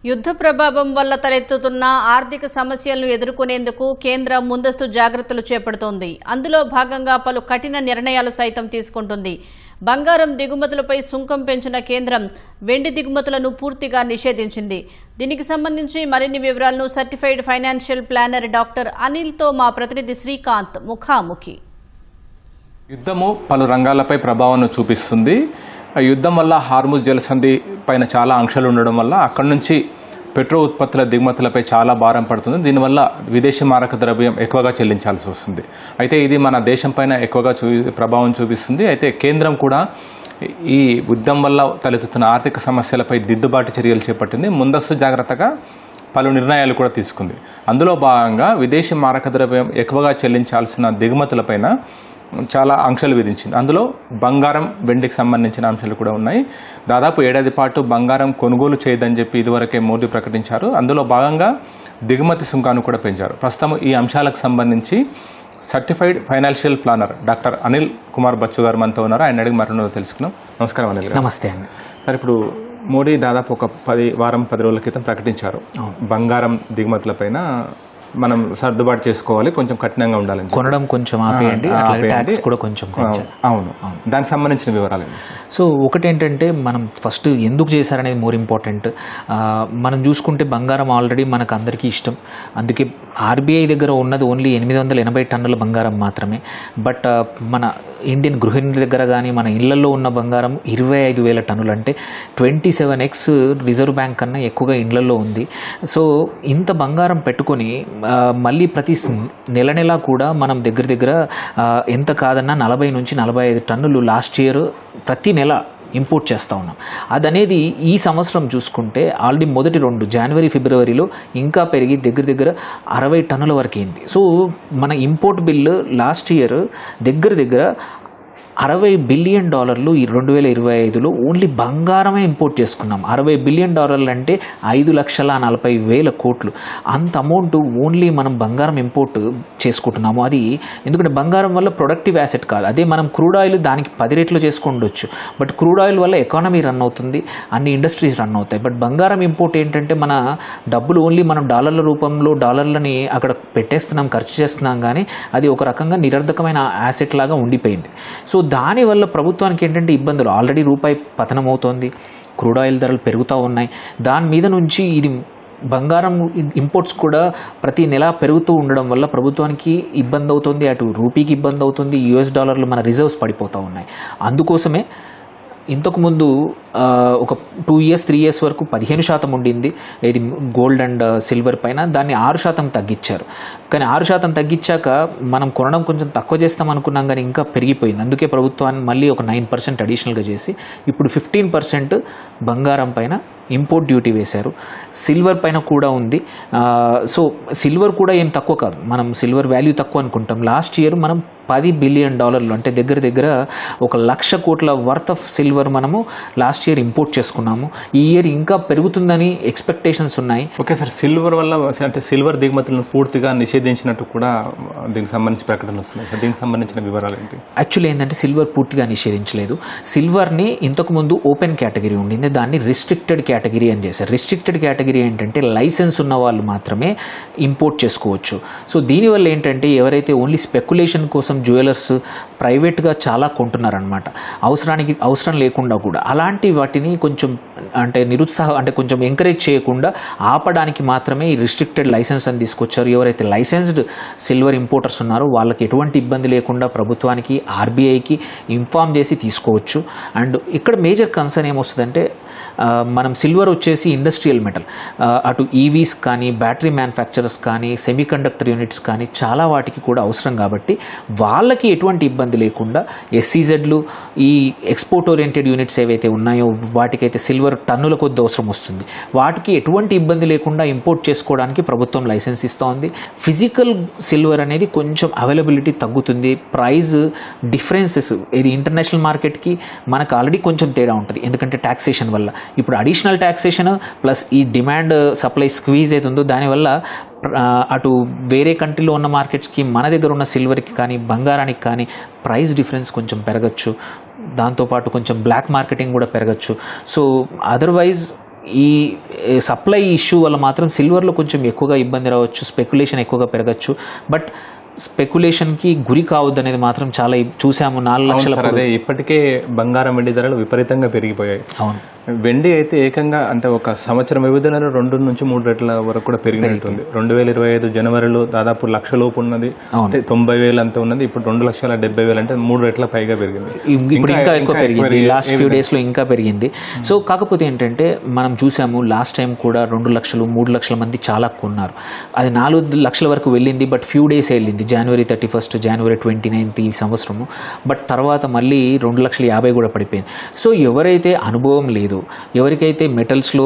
యుద్ధ ప్రభావం వల్ల తలెత్తుతున్న ఆర్థిక సమస్యలను ఎదుర్కొనేందుకు కేంద్రం ముందస్తు జాగ్రత్తలు చేపడుతోంది. అందులో భాగంగా పలు కఠిన నిర్ణయాలు సైతం తీసుకుంటుంది. బంగారం దిగుమతులపై సుంకం పెంచిన కేంద్రం వెండి దిగుమతులను పూర్తిగా నిషేధించింది. దీనికి సంబంధించి మరిన్ని వివరాలను సర్టిఫైడ్ ఫైనాన్షియల్ ప్లానర్ డాక్టర్ అనిల్తో మా ప్రతినిధి శ్రీకాంత్ ముఖాముఖి. యుద్ధము పలు రంగాలపై ప్రభావం చూపిస్తుంది. యుద్ధం వల్ల హార్ముజ్ జలసంధి పైన చాలా ఆంక్షలు ఉండడం వల్ల అక్కడి నుంచి పెట్రో ఉత్పత్తుల దిగుమతులపై చాలా భారం పడుతుంది. దీనివల్ల విదేశీ మారక ద్రవ్యం ఎక్కువగా చెల్లించాల్సి వస్తుంది. అయితే ఇది మన దేశం పైన ఎక్కువగా ప్రభావం చూపిస్తుంది. అయితే కేంద్రం కూడా ఈ యుద్ధం వల్ల తలెత్తుతున్న ఆర్థిక సమస్యలపై దిద్దుబాటు చర్యలు చేపట్టింది. ముందస్తు జాగ్రత్తగా పలు నిర్ణయాలు కూడా తీసుకుంది. అందులో భాగంగా విదేశీ మారక ద్రవ్యం ఎక్కువగా చెల్లించాల్సిన దిగుమతులపైన చాలా ఆంక్షలు విధించింది. అందులో బంగారం, వెండికి సంబంధించిన అంశాలు కూడా ఉన్నాయి. దాదాపు ఏడాది పాటు బంగారం కొనుగోలు చేయదని చెప్పి ఇదివరకే మోదీ ప్రకటించారు. అందులో భాగంగా దిగుమతి సుంకాన్ని కూడా పెంచారు. ప్రస్తుతం ఈ అంశాలకు సంబంధించి certified financial planner doctor Anil Kumar Bachchu గారు మనతో ఉన్నారు. ఆయన అడిగి మరో తెలుసుకున్నాం. నమస్కారం అనిల్ గారు. నమస్తే అండి. సార్, ఇప్పుడు మోడీ దాదాపు ఒక 10 రోజుల క్రితం ప్రకటించారు బంగారం దిగుమతులపైన మనం సర్దుబాటు చేసుకోవాలి, కొంచెం కఠినంగా ఉండాలని, కొనడం కొంచెం ఆపేయండి, ట్యాక్స్ కూడా కొంచెం. అవును, దానికి సంబంధించిన వివరాలు. సో ఒకటేంటంటే మనం ఫస్ట్ ఎందుకు చేశారనేది మోర్ ఇంపార్టెంట్. మనం చూసుకుంటే బంగారం ఆల్రెడీ మనకు అందరికీ ఇష్టం. అందుకే ఆర్బీఐ దగ్గర ఉన్నది ఓన్లీ 880 టన్నుల బంగారం మాత్రమే. బట్ మన ఇండియన్ గృహిణుల దగ్గర కానీ మన ఇళ్లలో ఉన్న బంగారం 25,000 టన్నులు, అంటే 27x రిజర్వ్ బ్యాంక్ కన్నా ఎక్కువగా ఇళ్లలో ఉంది. సో ఇంత బంగారం పెట్టుకొని మళ్ళీ ప్రతి నెల కూడా మనం దగ్గర ఎంత కాదన్నా 40 నుంచి 45 టన్నులు లాస్ట్ ఇయర్ ప్రతి నెల ఇంపోర్ట్ చేస్తూ ఉన్నాం. అదనేది ఈ సంవత్సరం చూసుకుంటే ఆల్రెడీ మొదటి 2 జనవరి ఫిబ్రవరిలో ఇంకా పెరిగి దగ్గర 60 టన్నుల వరకు అయింది. సో మన ఇంపోర్ట్ బిల్లు లాస్ట్ ఇయర్ దగ్గర $60 బిలియన్ ఈ 2025లో ఓన్లీ బంగారమే ఇంపోర్ట్ చేసుకున్నాం. $60 బిలియన్ అంటే 5,40,000 కోట్లు. అంత అమౌంట్ ఓన్లీ మనం బంగారం ఇంపోర్ట్ చేసుకుంటున్నాము. అది ఎందుకంటే బంగారం వల్ల ప్రొడక్టివ్ యాసెట్ కాదు. అదే మనం క్రూడ్ ఆయిల్ దానికి 10 రెట్లు చేసుకోవచ్చు. బట్ క్రూడ్ ఆయిల్ వల్ల ఎకానమీ రన్ అవుతుంది, అన్ని ఇండస్ట్రీస్ రన్ అవుతాయి. బట్ బంగారం ఇంపోర్ట్ ఏంటంటే మన డబ్బులు ఓన్లీ మనం డాలర్ల రూపంలో డాలర్లని అక్కడ పెట్టేస్తున్నాం, ఖర్చు చేస్తున్నాం, కానీ అది ఒక రకంగా నిరర్ధకమైన యాసెట్ లాగా ఉండిపోయింది. సో దానివల్ల ప్రభుత్వానికి ఏంటంటే ఇబ్బందులు. ఆల్రెడీ రూపాయి పతనం అవుతోంది, క్రూడ్ ఆయిల్ ధరలు పెరుగుతూ ఉన్నాయి. దాని మీద నుంచి ఇది బంగారం ఇంపోర్ట్స్ కూడా ప్రతి నెల పెరుగుతూ ఉండడం వల్ల ప్రభుత్వానికి ఇబ్బంది అవుతుంది, అటు రూపీకి ఇబ్బంది అవుతుంది, US డాలర్లు మన రిజర్వ్స్ పడిపోతూ ఉన్నాయి. అందుకోసమే ఇంతకుముందు ఒక 2 years 3 years వరకు 15% ఉండింది ఇది గోల్డ్ అండ్ సిల్వర్ పైన. దాన్ని 6% తగ్గించారు. కానీ 6% తగ్గించాక మనం కొనడం కొంచెం తక్కువ చేస్తాం అనుకున్నాం, కానీ ఇంకా పెరిగిపోయింది. అందుకే ప్రభుత్వాన్ని మళ్ళీ ఒక 9% అడిషనల్గా చేసి ఇప్పుడు 15% బంగారం పైన ఇంపోర్ట్ డ్యూటీ వేశారు. సిల్వర్ పైన కూడా ఉంది. సో సిల్వర్ కూడా ఏం తక్కువ కాదు. మనం సిల్వర్ వాల్యూ తక్కువ అనుకుంటాం. లాస్ట్ ఇయర్ మనం $10 బిలియన్, అంటే దగ్గర 1,00,000 కోట్ల వర్త్ ఆఫ్ సిల్వర్ మనము లాస్ట్ ఇయర్ ఇంపోర్ట్ చేసుకున్నాము. ఈ ఇయర్ ఇంకా పెరుగుతుందని ఎక్స్పెక్టేషన్స్ ఉన్నాయి. ఓకే సార్, సిల్వర్ వల్ల అంటే సిల్వర్ దిగుమతులను పూర్తిగా నిషేధించినట్టు కూడా దీనికి సంబంధించి ప్రకటనలు వస్తున్నాయి. దీనికి సంబంధించిన వివరాలు ఏంటి? యాక్చువల్లీ ఏంటంటే సిల్వర్ పూర్తిగా నిషేధించలేదు. సిల్వర్ని ఇంతకుముందు ఓపెన్ కేటగిరీ ఉండింది, దాన్ని రిస్ట్రిక్టెడ్ కేటగిరీ అని చేశారు. రిస్ట్రిక్టెడ్ కేటగిరీ ఏంటంటే లైసెన్స్ ఉన్న వాళ్ళు మాత్రమే ఇంపోర్ట్ చేసుకోవచ్చు. సో దీనివల్ల ఏంటంటే ఎవరైతే ఓన్లీ స్పెక్యులేషన్ కోసం జ్యువెలర్స్ ప్రైవేట్గా చాలా కొంటున్నారనమాట, అవసరం లేకుండా కూడా, అలాంటి వాటిని కొంచెం అంటే అంటే కొంచెం ఎంకరేజ్ చేయకుండా ఆపడానికి మాత్రమే ఈ రిస్ట్రిక్టెడ్ లైసెన్స్ అని తీసుకొచ్చారు. ఎవరైతే లైసెన్స్డ్ సిల్వర్ ఇంపోర్టర్స్ ఉన్నారో వాళ్ళకి ఎటువంటి ఇబ్బంది లేకుండా ప్రభుత్వానికి, ఆర్బీఐకి ఇన్ఫార్మ్ చేసి తీసుకోవచ్చు. అండ్ ఇక్కడ మేజర్ కన్సర్న్ ఏమొస్తుందంటే మనం సిల్వర్ వచ్చేసి ఇండస్ట్రియల్ మెటల్, అటు ఈవీస్ కానీ, బ్యాటరీ మ్యానుఫ్యాక్చరర్స్ కానీ, సెమీకండక్టర్ యూనిట్స్ కానీ చాలా వాటికి కూడా అవసరం. కాబట్టి వాళ్ళకి ఎటువంటి ఇబ్బంది లేకుండా SEZలు, ఈ ఎక్స్పోర్ట్ ఓరియంటెడ్ యూనిట్స్ ఏవైతే ఉన్నాయో వాటికైతే సిల్వర్ టన్నుల కొద్ది అవసరం వస్తుంది, వాటికి ఎటువంటి ఇబ్బంది లేకుండా ఇంపోర్ట్ చేసుకోవడానికి ప్రభుత్వం లైసెన్స్ ఇస్తూ ఉంది. ఫిజికల్ సిల్వర్ అనేది కొంచెం అవైలబిలిటీ తగ్గుతుంది, ప్రైస్ డిఫరెన్సెస్ ఇది ఇంటర్నేషనల్ మార్కెట్కి మనకు ఆల్రెడీ కొంచెం తేడా ఉంటుంది, ఎందుకంటే ట్యాక్సేషన్ వల్ల. ఇప్పుడు అడిషనల్ ట్యాక్సేషన్ ప్లస్ ఈ డిమాండ్ సప్లై స్క్వీజ్ అయితే ఉందో దానివల్ల అటు వేరే కంట్రీలో ఉన్న మార్కెట్స్కి మన దగ్గర ఉన్న సిల్వర్కి కానీ బంగారానికి కానీ ప్రైస్ డిఫరెన్స్ కొంచెం పెరగచ్చు. దాంతోపాటు కొంచెం బ్లాక్ మార్కెటింగ్ కూడా పెరగచ్చు. సో అదర్వైజ్ ఈ సప్లై ఇష్యూ వల్ల మాత్రం సిల్వర్లో కొంచెం ఎక్కువగా ఇబ్బంది రావచ్చు, స్పెక్యులేషన్ ఎక్కువగా పెరగచ్చు. బట్ స్పెక్యులేషన్కి గురి కావద్దు అనేది మాత్రం చాలా చూసాము. 4 లక్షల అదే ఇప్పటికే బంగారం వెండి ధరలు విపరీతంగా పెరిగిపోయాయి. అవును, వెండి అయితే ఏకంగా అంటే ఒక సంవత్సరం వ్యవధిలో 2 నుంచి 3 రెట్ల వరకు కూడా పెరిగినట్టుంది. 2025 జనవరిలో దాదాపు 1,00,000 లోపు ఉన్నది, అంటే 90,000 అంతా ఉన్నది. ఇప్పుడు 2,70,000 అంటే 3 రెట్ల పైగా పెరిగింది. ఇప్పుడు ఇంకా ఎక్కువ పెరిగింది, లాస్ట్ ఫ్యూ డేస్లో ఇంకా పెరిగింది. సో కాకపోతే ఏంటంటే మనం చూసాము లాస్ట్ టైం కూడా 2 లక్షలు 3 లక్షల మంది చాలా కొన్నారు. అది 4 లక్షల వరకు వెళ్ళింది, బట్ ఫ్యూ డేస్ వెళ్ళింది, జనవరి 31, జనవరి 29 ఈ సంవత్సరము. బట్ తర్వాత మళ్ళీ 2,50,000 కూడా పడిపోయింది. సో ఎవరైతే అనుభవం లేదు, ఎవరికైతే మెటల్స్లో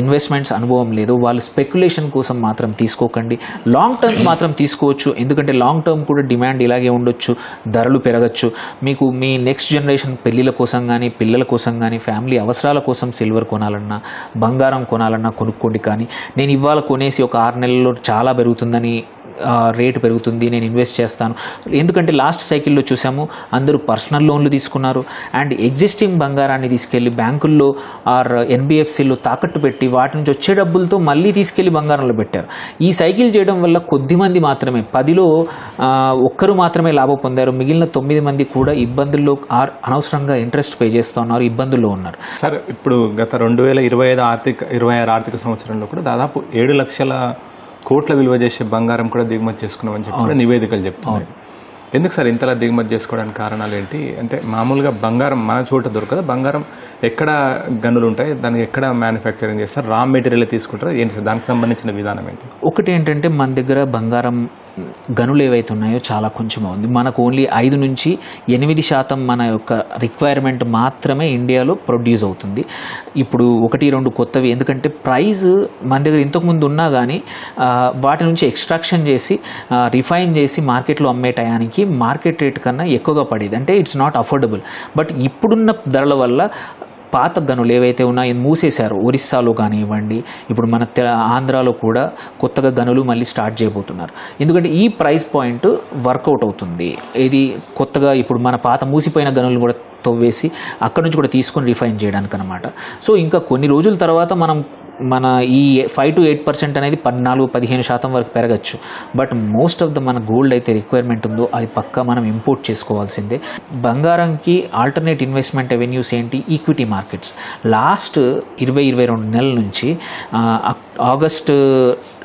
ఇన్వెస్ట్మెంట్స్ అనుభవం లేదు, వాళ్ళు స్పెక్యులేషన్ కోసం మాత్రం తీసుకోకండి. లాంగ్ టర్మ్ మాత్రం తీసుకోవచ్చు, ఎందుకంటే లాంగ్ టర్మ్ కూడా డిమాండ్ ఇలాగే ఉండొచ్చు, ధరలు పెరగచ్చు. మీకు మీ నెక్స్ట్ జనరేషన్ పెళ్ళిళ్ళ కోసం కానీ, పిల్లల కోసం కానీ, ఫ్యామిలీ అవసరాల కోసం సిల్వర్ కొనాలన్నా, బంగారం కొనాలన్నా కొనుక్కోండి. కానీ నేను ఇవాళ కొనేసి ఒక 6 నెలల్లో చాలా పెరుగుతుందని, రేటు పెరుగుతుంది, నేను ఇన్వెస్ట్ చేస్తాను, ఎందుకంటే లాస్ట్ సైకిల్లో చూసాము అందరూ పర్సనల్ లోన్లు తీసుకున్నారు అండ్ ఎగ్జిస్టింగ్ బంగారాన్ని తీసుకెళ్ళి బ్యాంకుల్లో ఆర్ ఎన్బిఎఫ్సిలో తాకట్టు పెట్టి వాటి నుంచి వచ్చే డబ్బులతో మళ్ళీ తీసుకెళ్ళి బంగారంలో పెట్టారు. ఈ సైకిల్ చేయడం వల్ల కొద్దిమంది మాత్రమే, 10లో ఒక్కరు మాత్రమే లాభం పొందారు, మిగిలిన 9 మంది కూడా ఇబ్బందుల్లో అనవసరంగా ఇంట్రెస్ట్ పే చేస్తున్నారు, ఇబ్బందుల్లో ఉన్నారు. సార్ ఇప్పుడు గత 2025 ఆర్థిక సంవత్సరంలో కూడా దాదాపు 7 లక్షల కోట్ల విలువ చేసే బంగారం కూడా దిగుమతి చేసుకున్నామని చెప్పి కూడా నివేదికలు చెప్తున్నాయి. ఎందుకు సార్ ఇంతలా దిగుమతి చేసుకోవడానికి కారణాలు ఏంటి? అంటే మామూలుగా బంగారం మన చోట దొరకదు, బంగారం ఎక్కడ గనులు ఉంటాయి, దానికి ఎక్కడ మ్యానుఫ్యాక్చరింగ్ చేస్తారు, రా మెటీరియల్ తీసుకుంటారు, ఏంటి సార్ దానికి సంబంధించిన విధానం ఏంటి? ఒకటి ఏంటంటే మన దగ్గర బంగారం గనులు ఏవైతే ఉన్నాయో చాలా కొంచెం ఉంది. మనకు ఓన్లీ 5 నుంచి 8% మన యొక్క రిక్వైర్మెంట్ మాత్రమే ఇండియాలో ప్రొడ్యూస్ అవుతుంది. ఇప్పుడు 1-2 కొత్తవి, ఎందుకంటే ప్రైస్ మన దగ్గర ఇంతకుముందు ఉన్నా కానీ వాటి నుంచి ఎక్స్ట్రాక్షన్ చేసి రిఫైన్ చేసి మార్కెట్లో అమ్మే టయానికి మార్కెట్ రేట్ కన్నా ఎక్కువగా పడేది, అంటే ఇట్స్ నాట్ అఫోర్డబుల్. బట్ ఇప్పుడున్న ధరల వల్ల పాత గనులు ఏవైతే ఉన్నాయో మూసేశారు, ఒరిస్సాలో కానివ్వండి, ఇప్పుడు మన ఆంధ్రాలో కూడా కొత్తగా గనులు మళ్ళీ స్టార్ట్ చేయబోతున్నారు. ఎందుకంటే ఈ ప్రైస్ పాయింట్ వర్కౌట్ అవుతుంది. ఇది కొత్తగా ఇప్పుడు మన పాత మూసిపోయిన గనులు కూడా తవ్వేసి అక్కడ నుంచి కూడా తీసుకొని రిఫైన్ చేయడానికి అనమాట. సో ఇంకా కొన్ని రోజుల తర్వాత మన ఈ 5 to 8% అనేది 14-15% వరకు పెరగచ్చు. బట్ మోస్ట్ ఆఫ్ ద మన గోల్డ్ అయితే రిక్వైర్మెంట్ ఉందో అది పక్కా మనం ఇంపోర్ట్ చేసుకోవాల్సిందే. బంగారంకి ఆల్టర్నేట్ ఇన్వెస్ట్మెంట్ అవెన్యూస్ ఏంటి? Equity markets. లాస్ట్ 20-22 నెలల నుంచి ఆగస్టు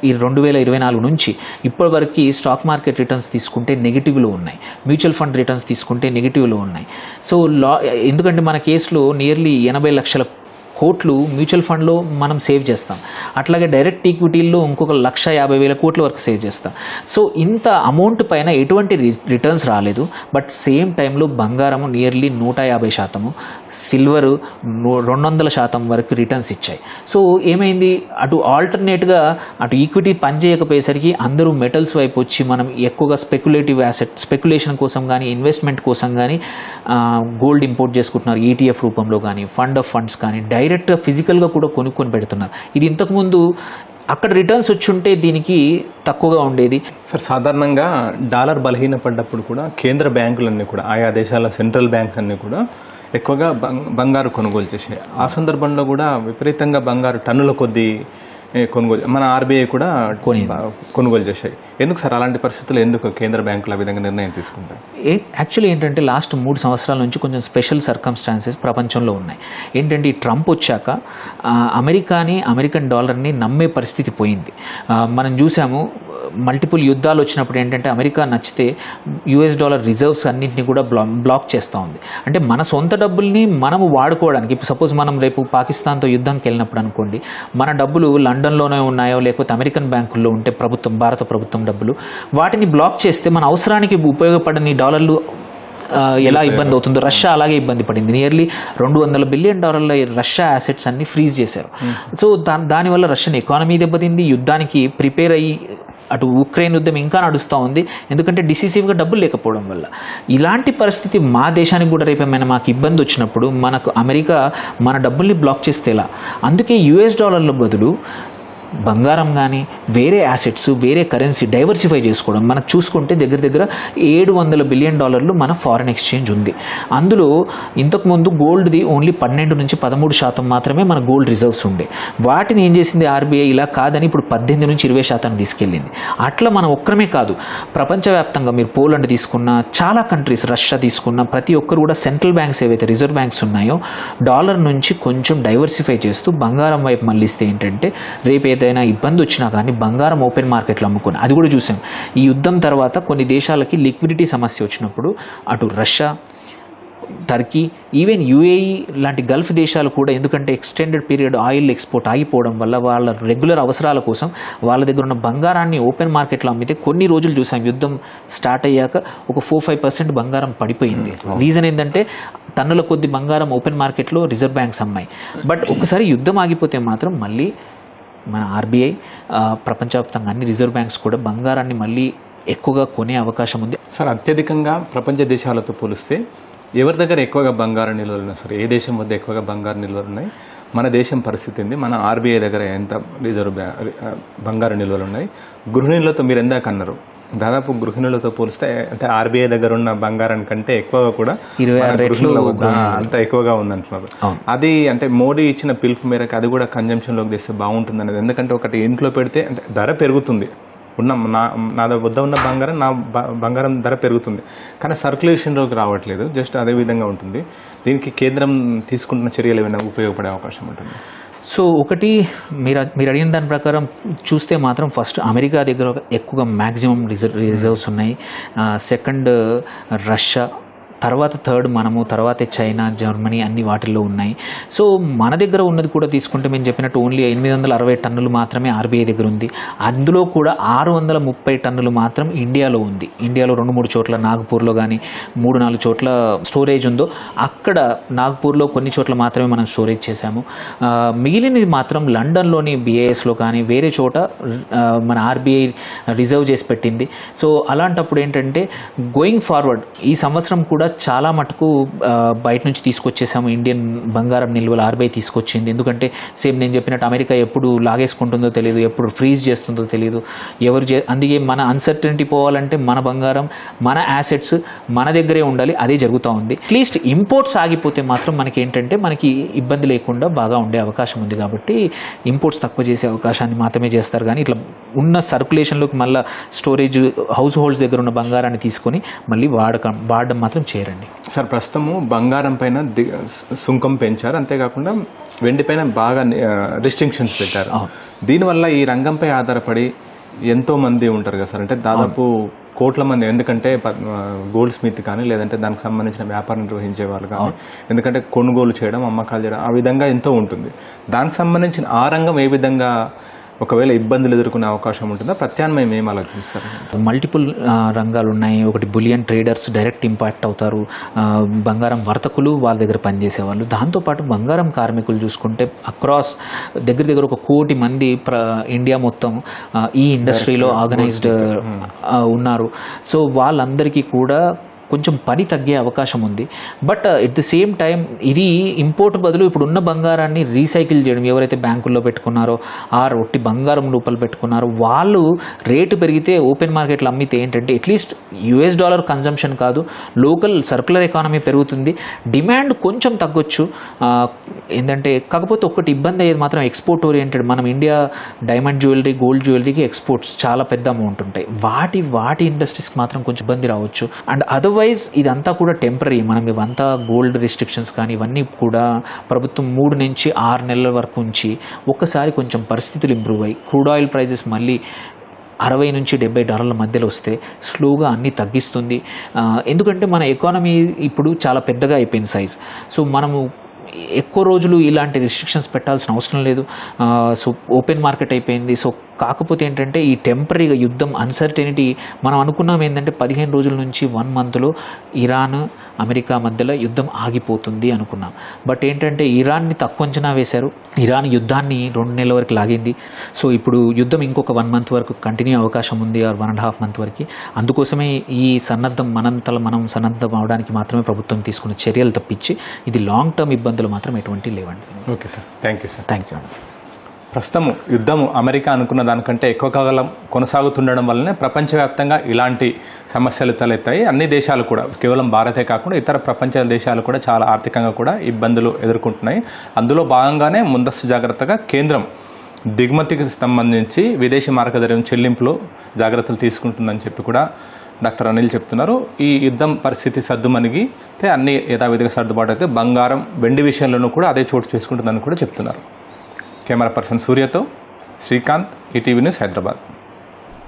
2024 నుంచి ఇప్పటి వరకు స్టాక్ మార్కెట్ రిటర్న్స్ తీసుకుంటే నెగిటివ్లో ఉన్నాయి, మ్యూచువల్ ఫండ్ రిటర్న్స్ తీసుకుంటే నెగిటివ్లో ఉన్నాయి. సో ఎందుకంటే మన కేసులో నియర్లీ 80 లక్షల కోట్లు మ్యూచువల్ ఫండ్లో మనం సేవ్ చేస్తాం, అట్లాగే డైరెక్ట్ ఈక్విటీల్లో ఇంకొక 150,000 కోట్ల వరకు సేవ్ చేస్తాం. సో ఇంత అమౌంట్ పైన ఎటువంటి రిటర్న్స్ రాలేదు. బట్ సేమ్ టైంలో బంగారము నియర్లీ 150%, సిల్వరు 200% వరకు రిటర్న్స్ ఇచ్చాయి. సో ఏమైంది, అటు ఆల్టర్నేట్గా అటు ఈక్విటీ పనిచేయకపోయేసరికి అందరూ మెటల్స్ వైపు వచ్చి మనం ఎక్కువగా స్పెక్యులేషన్ కోసం కానీ ఇన్వెస్ట్మెంట్ కోసం కానీ గోల్డ్ ఇంపోర్ట్ చేసుకుంటున్నారు, ఈటీఎఫ్ రూపంలో కానీ ఫండ్ ఆఫ్ ఫండ్స్ కానీ డైరెక్ట్గా ఫిజికల్గా కూడా కొనుక్కొని పెడుతున్నారు. ఇది ఇంతకుముందు అక్కడ రిటర్న్స్ వచ్చి ఉంటే దీనికి తక్కువగా ఉండేది. సార్ సాధారణంగా డాలర్ బలహీనపడ్డప్పుడు కూడా కేంద్ర బ్యాంకులన్నీ కూడా ఆయా దేశాల సెంట్రల్ బ్యాంక్స్ అన్నీ కూడా ఎక్కువగా బంగారు కొనుగోలు చేసాయి. ఆ సందర్భంలో కూడా విపరీతంగా బంగారు టన్నుల కొద్దీ కొనుగోలు మన ఆర్బీఐ కూడా కొనుగోలు చేశాయి. ఎందుకు సార్ అలాంటి పరిస్థితులు ఎందుకు కేంద్ర బ్యాంకులు ఆ విధంగా నిర్ణయం తీసుకుంటాయి? యాక్చువల్లీ ఏంటంటే లాస్ట్ 3 సంవత్సరాల నుంచి కొంచెం స్పెషల్ సర్కమ్స్టాన్సెస్ ప్రపంచంలో ఉన్నాయి. ఏంటంటే ఈ ట్రంప్ వచ్చాక అమెరికన్ డాలర్ని నమ్మే పరిస్థితి పోయింది. మనం చూసాము మల్టిపుల్ యుద్ధాలు వచ్చినప్పుడు ఏంటంటే అమెరికా నచ్చితే US డాలర్ రిజర్వ్స్ అన్నింటినీ కూడా బ్లాక్ చేస్తూ ఉంది. అంటే మన సొంత డబ్బుల్ని మనము వాడుకోవడానికి, ఇప్పుడు సపోజ్ మనం రేపు పాకిస్తాన్తో యుద్ధానికి వెళ్ళినప్పుడు అనుకోండి, మన డబ్బులు లండన్లోనే ఉన్నాయో లేకపోతే అమెరికన్ బ్యాంకుల్లో ఉంటే భారత ప్రభుత్వం డబ్బులు, వాటిని బ్లాక్ చేస్తే మన అవసరానికి ఉపయోగపడని డాలర్లు ఎలా ఇబ్బంది అవుతుందో రష్యా అలాగే ఇబ్బంది పడింది. నియర్లీ $200 బిలియన్ రష్యా యాసెట్స్ అన్ని ఫ్రీజ్ చేశారు. సో దానివల్ల రష్యన్ ఎకానమీ దెబ్బతింది. యుద్ధానికి ప్రిపేర్ అయ్యి అటు ఉక్రెయిన్ యుద్ధం ఇంకా నడుస్తూ ఉంది, ఎందుకంటే డిసిసివ్గా డబ్బులు లేకపోవడం వల్ల. ఇలాంటి పరిస్థితి మా దేశానికి కూడా రేపేమైనా మాకు ఇబ్బంది వచ్చినప్పుడు మనకు అమెరికా మన డబ్బుల్ని బ్లాక్ చేస్తే ఎలా? అందుకే US డాలర్ల బదులు బంగారం కానీ వేరే యాసెట్స్, వేరే కరెన్సీ డైవర్సిఫై చేసుకోవడం. మనకు చూసుకుంటే దగ్గర దగ్గర $700 బిలియన్ మన ఫారెన్ ఎక్స్చేంజ్ ఉంది. అందులో ఇంతకుముందు గోల్డ్ది ఓన్లీ 12 నుంచి 13% మాత్రమే మన గోల్డ్ రిజర్వ్స్ ఉండే. వాటిని ఏం చేసింది ఆర్బీఐ, ఇలా కాదని ఇప్పుడు 18 నుంచి 20% తీసుకెళ్ళింది. అట్లా మనం ఒక్కరమే కాదు, ప్రపంచవ్యాప్తంగా మీరు పోలాండ్ తీసుకున్న, చాలా కంట్రీస్, రష్యా తీసుకున్న, ప్రతి ఒక్కరు కూడా సెంట్రల్ బ్యాంక్స్ ఏవైతే రిజర్వ్ బ్యాంక్స్ ఉన్నాయో డాలర్ నుంచి కొంచెం డైవర్సిఫై చేస్తూ బంగారం వైపు మళ్ళిస్తే ఏంటంటే రేపు ఏదైనా ఇబ్బంది వచ్చినా కానీ బంగారం ఓపెన్ మార్కెట్లో అమ్ముకుని, అది కూడా చూసాం. ఈ యుద్ధం తర్వాత కొన్ని దేశాలకి లిక్విడిటీ సమస్య వచ్చినప్పుడు అటు రష్యా, టర్కీ, ఈవెన్ యూఏఈ లాంటి గల్ఫ్ దేశాలు కూడా, ఎందుకంటే ఎక్స్టెండెడ్ పీరియడ్ ఆయిల్ ఎక్స్పోర్ట్ ఆగిపోవడం వల్ల వాళ్ళ రెగ్యులర్ అవసరాల కోసం వాళ్ళ దగ్గర ఉన్న బంగారాన్ని ఓపెన్ మార్కెట్లో అమ్మితే కొన్ని రోజులు చూసాం యుద్ధం స్టార్ట్ అయ్యాక ఒక 4-5% బంగారం పడిపోయింది. రీజన్ ఏంటంటే టన్నుల కొద్ది బంగారం ఓపెన్ మార్కెట్లో రిజర్వ్ బ్యాంక్స్ అమ్మాయి. బట్ ఒకసారి యుద్ధం ఆగిపోతే మాత్రం మళ్ళీ మన ఆర్బీఐ, ప్రపంచవ్యాప్తంగా అన్ని రిజర్వ్ బ్యాంక్స్ కూడా బంగారాన్ని మళ్ళీ ఎక్కువగా కొనే అవకాశం ఉంది. సార్, అత్యధికంగా ప్రపంచ దేశాలతో పోలిస్తే ఎవరి దగ్గర ఎక్కువగా బంగారు నిల్వలు ఉన్నాయి సార్? ఏ దేశం వద్ద ఎక్కువగా బంగారు నిల్వలు ఉన్నాయి? మన దేశం పరిస్థితి ఏంది? మన ఆర్బీఐ దగ్గర ఎంత బంగారు నిల్వలు ఉన్నాయి? గృహిణులతో మీరు ఎందాక అన్నారు, దాదాపు గృహిణులతో పోలిస్తే అంటే ఆర్బీఐ దగ్గర ఉన్న బంగారం కంటే ఎక్కువగా కూడా 26 అంత ఎక్కువగా ఉందంటున్నారు. అది అంటే మోడీ ఇచ్చిన పిలుపు మేరకు అది కూడా కన్జంప్షన్లోకి తెస్తే బాగుంటుంది అనేది. ఎందుకంటే ఒకటి ఇంట్లో పెడితే అంటే ధర పెరుగుతుంది, నా వద్ద ఉన్న బంగారం ధర పెరుగుతుంది, కానీ సర్క్యులేషన్లోకి రావట్లేదు, జస్ట్ అదే విధంగా ఉంటుంది. దీనికి కేంద్రం తీసుకుంటున్న చర్యలు ఏమైనా ఉపయోగపడే అవకాశం ఉంటుంది? సో ఒకటి, మీరు అడిగిన దాని ప్రకారం చూస్తే మాత్రం ఫస్ట్ అమెరికా దగ్గర ఎక్కువగా మ్యాక్సిమం రిజర్వ్స్ ఉన్నాయి. సెకండ్ రష్యా, తర్వాత థర్డ్ మనము, తర్వాతే చైనా, జర్మనీ, అన్ని వాటిల్లో ఉన్నాయి. సో మన దగ్గర ఉన్నది కూడా తీసుకుంటే మేము చెప్పినట్టు ఓన్లీ 860 టన్నులు మాత్రమే ఆర్బీఐ దగ్గర ఉంది. అందులో కూడా 630 టన్నులు మాత్రం ఇండియాలో ఉంది. ఇండియాలో 2-3 చోట్ల, నాగపూర్లో కానీ 3-4 చోట్ల స్టోరేజ్ ఉందో, అక్కడ నాగపూర్లో కొన్ని చోట్ల మాత్రమే మనం స్టోరేజ్ చేశాము. మిగిలినది మాత్రం లండన్లోని BISలో కానీ వేరే చోట మన ఆర్బీఐ రిజర్వ్ చేసి పెట్టింది. సో అలాంటప్పుడు ఏంటంటే గోయింగ్ ఫార్వర్డ్ ఈ సంవత్సరం కూడా చాలా మటుకు బయట నుంచి తీసుకొచ్చేసాము. ఇండియన్ బంగారం నిల్వలు ఆర్బీఐ తీసుకొచ్చింది. ఎందుకంటే సేమ్ నేను చెప్పినట్టు అమెరికా ఎప్పుడు లాగేసుకుంటుందో తెలియదు, ఎప్పుడు ఫ్రీజ్ చేస్తుందో తెలియదు, అందుకే మన అన్సర్టనిటీ పోవాలంటే మన బంగారం, మన యాసెట్స్ మన దగ్గరే ఉండాలి. అదే జరుగుతూ ఉంది. అట్లీస్ట్ ఇంపోర్ట్స్ ఆగిపోతే మాత్రం మనకి ఇబ్బంది లేకుండా బాగా ఉండే అవకాశం ఉంది. కాబట్టి ఇంపోర్ట్స్ తక్కువ చేసే అవకాశాన్ని మాత్రమే చేస్తారు, కానీ ఇట్లా ఉన్న సర్క్యులేషన్లోకి మళ్ళీ స్టోరేజ్ హౌస్ హోల్డ్స్ దగ్గర ఉన్న బంగారాన్ని తీసుకొని మళ్ళీ వాడడం మాత్రం చేరండి. సార్, ప్రస్తుతము బంగారం పైన సుంకం పెంచారు, అంతేకాకుండా వెండి పైన బాగా రిస్ట్రిక్షన్స్ పెట్టారు. దీనివల్ల ఈ రంగంపై ఆధారపడి ఎంతో మంది ఉంటారు కదా సార్, అంటే దాదాపు కోట్ల మంది. ఎందుకంటే గోల్డ్ స్మిత్ కానీ లేదంటే దానికి సంబంధించిన వ్యాపారం నిర్వహించే వాళ్ళు కానీ, ఎందుకంటే కొనుగోలు చేయడం, అమ్మకాలు చేయడం, ఆ విధంగా ఎంతో ఉంటుంది. దానికి సంబంధించిన ఆ రంగం ఏ విధంగా ఒకవేళ ఇబ్బందులు ఎదుర్కొనే అవకాశం ఉంటుందా? ప్రత్యామ్నాయం ఏం ఆలోచిస్తారు? మల్టిపుల్ రంగాలు ఉన్నాయి. ఒకటి బులియన్ ట్రేడర్స్ డైరెక్ట్ ఇంపాక్ట్ అవుతారు, బంగారం వర్తకులు వాళ్ళ దగ్గర పనిచేసేవాళ్ళు. దాంతోపాటు బంగారం కార్మికులు చూసుకుంటే అక్రాస్ దగ్గర ఒక 1 కోటి మంది ఇండియా మొత్తం ఈ ఇండస్ట్రీలో ఆర్గనైజ్డ్ ఉన్నారు. సో వాళ్ళందరికీ కూడా కొంచెం పని తగ్గే అవకాశం ఉంది. But at the same time ఇది ఇంపోర్ట్ బదులు ఇప్పుడున్న బంగారాన్ని రీసైకిల్ చేయడం, ఎవరైతే బ్యాంకుల్లో పెట్టుకున్నారో ఒట్టి బంగారం రూపాయలు పెట్టుకున్నారో వాళ్ళు రేటు పెరిగితే ఓపెన్ మార్కెట్లో అమ్మితే ఏంటంటే అట్లీస్ట్ $US కన్జంప్షన్ కాదు, లోకల్ సర్క్యులర్ ఎకానమీ పెరుగుతుంది, డిమాండ్ కొంచెం తగ్గొచ్చు. ఏంటంటే కాకపోతే ఒకటి ఇబ్బంది అయ్యేది మాత్రం ఎక్స్పోర్ట్ ఓరియంటెడ్. మనం ఇండియా డైమండ్ జ్యువెలరీ, గోల్డ్ జ్యువెలరీకి ఎక్స్పోర్ట్స్ చాలా పెద్ద అమౌంట్ ఉంటాయి. వాటి ఇండస్ట్రీస్కి మాత్రం కొంచెం ఇబ్బంది రావచ్చు. అండ్ అదర్వైజ్ ఇదంతా కూడా టెంపరీ. మనం ఇవంతా గోల్డ్ రిస్ట్రిక్షన్స్ కానీ ఇవన్నీ కూడా ప్రభుత్వం 3 నుంచి 6 నెలల వరకు ఉంచి ఒక్కసారి కొంచెం పరిస్థితులు ఇంప్రూవ్ అయ్యి క్రూడ్ ఆయిల్ ప్రైజెస్ మళ్ళీ $60 నుంచి $70 మధ్యలో వస్తే స్లోగా అన్నీ తగ్గిస్తుంది. ఎందుకంటే మన ఎకానమీ ఇప్పుడు చాలా పెద్దగా అయిపోయింది సైజ్. సో మనము ఎక్కువ రోజులు ఇలాంటి రిస్ట్రిక్షన్స్ పెట్టాల్సిన అవసరం లేదు. సో ఓపెన్ మార్కెట్ అయిపోయింది. సో కాకపోతే ఏంటంటే ఈ టెంపరీగా యుద్ధం అన్సర్టెనిటీ మనం అనుకున్నాం ఏంటంటే 15 రోజుల నుంచి 1 మంత్లో ఇరాన్ అమెరికా మధ్యలో యుద్ధం ఆగిపోతుంది అనుకున్నాం. బట్ ఏంటంటే ఇరాన్ని తక్కువ అంచనా వేశారు. ఇరాన్ యుద్ధాన్ని 2 నెలల వరకు లాగింది. సో ఇప్పుడు యుద్ధం ఇంకొక 1 మంత్ వరకు కంటిన్యూ అవకాశం ఉంది, 1.5 మంత్ వరకు. అందుకోసమే ఈ సన్నద్ధం మనం సన్నద్ధం అవడానికి మాత్రమే ప్రభుత్వం తీసుకున్న చర్యలు తప్పించి ఇది లాంగ్ టర్మ్ ఇబ్బందులు మాత్రం ఎటువంటి లేవండి. Okay sir, thank you sir. Thank you అండి. ప్రస్తుతం యుద్ధము అమెరికా అనుకున్న దానికంటే ఎక్కువ కాలం కొనసాగుతుండడం వల్లనే ప్రపంచవ్యాప్తంగా ఇలాంటి సమస్యలు తలెత్తాయి. అన్ని దేశాలు కూడా, కేవలం భారతే కాకుండా ఇతర ప్రపంచ దేశాలు కూడా చాలా ఆర్థికంగా కూడా ఇబ్బందులు ఎదుర్కొంటున్నాయి. అందులో భాగంగానే ముందస్తు జాగ్రత్తగా కేంద్రం దిగుమతికి సంబంధించి విదేశీ మార్గదర్శనం చెల్లింపులో జాగ్రత్తలు తీసుకుంటుందని చెప్పి కూడా డాక్టర్ అనిల్ చెప్తున్నారు. ఈ యుద్ధం పరిస్థితి సర్దుమణిగితే అన్ని యథావిధిగా సర్దుబాటు అయితే బంగారం, వెండి విషయంలోనూ కూడా అదే చోటు చేసుకుంటుందని కూడా చెప్తున్నారు. కెమెరా పర్సన్ సూర్యతో శ్రీకాంత్, ఈటీవీ న్యూస్, హైదరాబాద్.